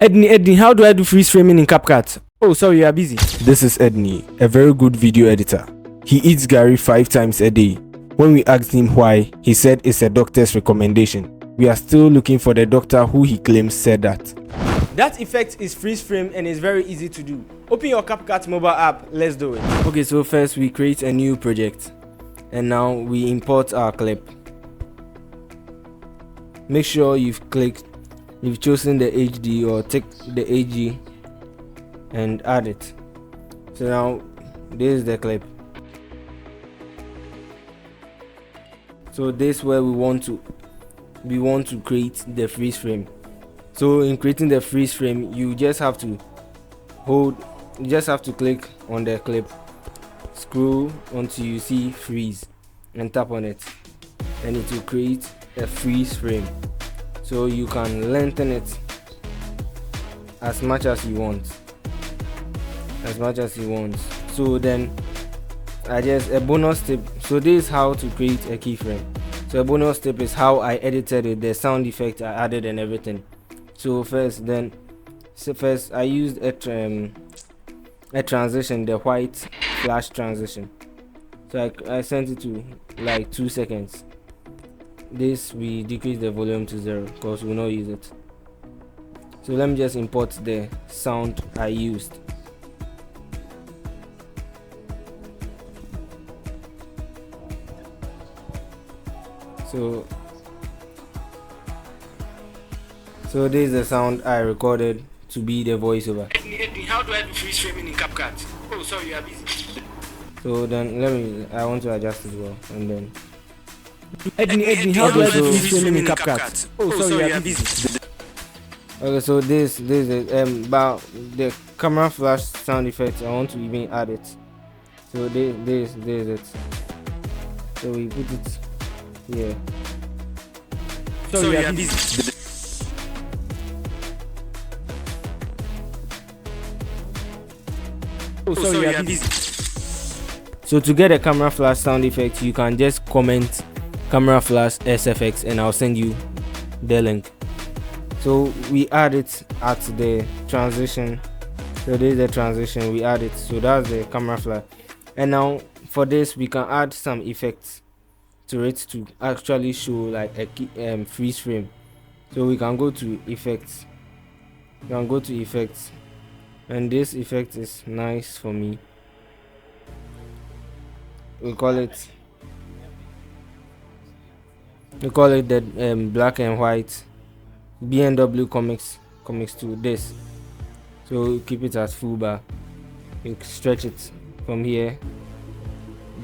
Edney, how do I do freeze framing in CapCut? Oh, sorry, you are busy. This is Edney, a very good video editor. He eats Gary 5 times a day. When we asked him why, he said it's a doctor's recommendation. We are still looking for the doctor who he claims said that. That effect is freeze frame and it's very easy to do. Open your CapCut mobile app, let's do it. Okay, so first we create a new project. And now we import our clip. Make sure you've chosen the HD or take the AG and add it. So now this is the clip. So this is where we want to create the freeze frame. So in creating the freeze frame, you just have to click on the clip, scroll until you see freeze and tap on it, and it will create a freeze frame. So you can lengthen it as much as you want. So then a bonus tip. So this is how to create a keyframe. So a bonus tip is how I edited it, the sound effect I added and everything. So first I used a transition, the white flash transition. So I sent it to like 2 seconds. This we decrease the volume to 0 because we will not use it. So let me just import the sound I used. So this is the sound I recorded to be the voiceover. Edney, how do I do freeze framing in CapCut? Oh, sorry, you are busy. So then I want to adjust as well, and then Edney, how do I do freeze framing in CapCut? Oh, sorry, you are busy. Okay, so this is about the camera flash sound effect. I want to even add it. So this is it. So we put it here. Sorry, you are busy. Oh, sorry, you are busy. So to get a camera flash sound effect, you can just comment camera flash SFX and I'll send you the link. So we add it at the transition. So this is the transition, we add it. So that's the camera flash. And now for this we can add some effects to it to actually show like a freeze frame. So we can go to effects. And this effect is nice for me. We call it the black and white BMW comics to this. So we keep it as full bar. You stretch it from here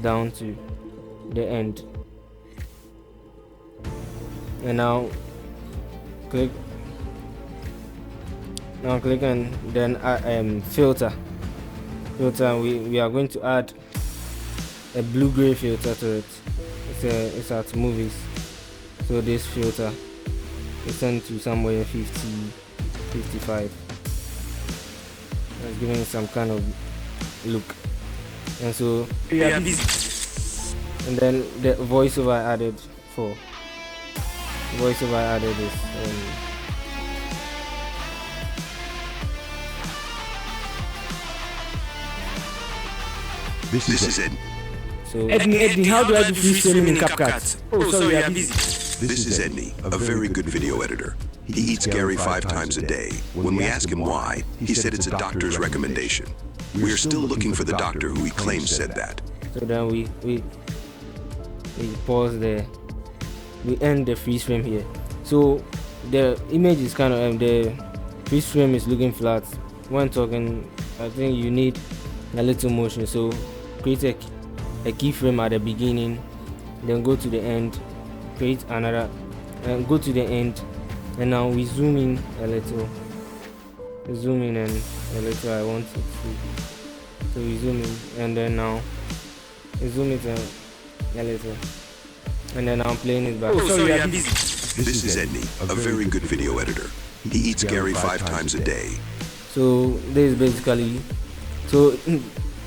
down to the end. And now click and then filter. We are going to add a blue-gray filter to it. It's at movies. So this filter is sent to somewhere 50, 55. It's giving some kind of look. And so Yeah, busy. and then the voiceover I added is This is it. so Edney, how do I do freeze framing in CapCut? Oh, sorry, you are busy. This is Edney, a very good video editor. He eats Gary 5 times a day. When we ask him why, he said it's a doctor's recommendation. We are still looking for the doctor who he claims said that. So then we pause there. We end the freeze frame here. So the image is kind of the freeze frame is looking flat. When talking, I think you need a little motion. So create a keyframe at the beginning, then go to the end, create another, and go to the end. And now we zoom in a little. I want it to. So we zoom in, and then now we zoom it a little. And then I'm playing it back. Oh, sorry, you are busy. This is Edney, a very good video editor. He eats Gary 5 times a day. So this is basically,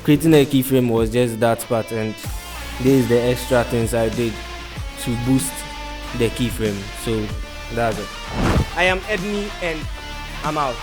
creating a keyframe was just that part, and this is the extra things I did to boost the keyframe. So that's it. I am Edney and I'm out.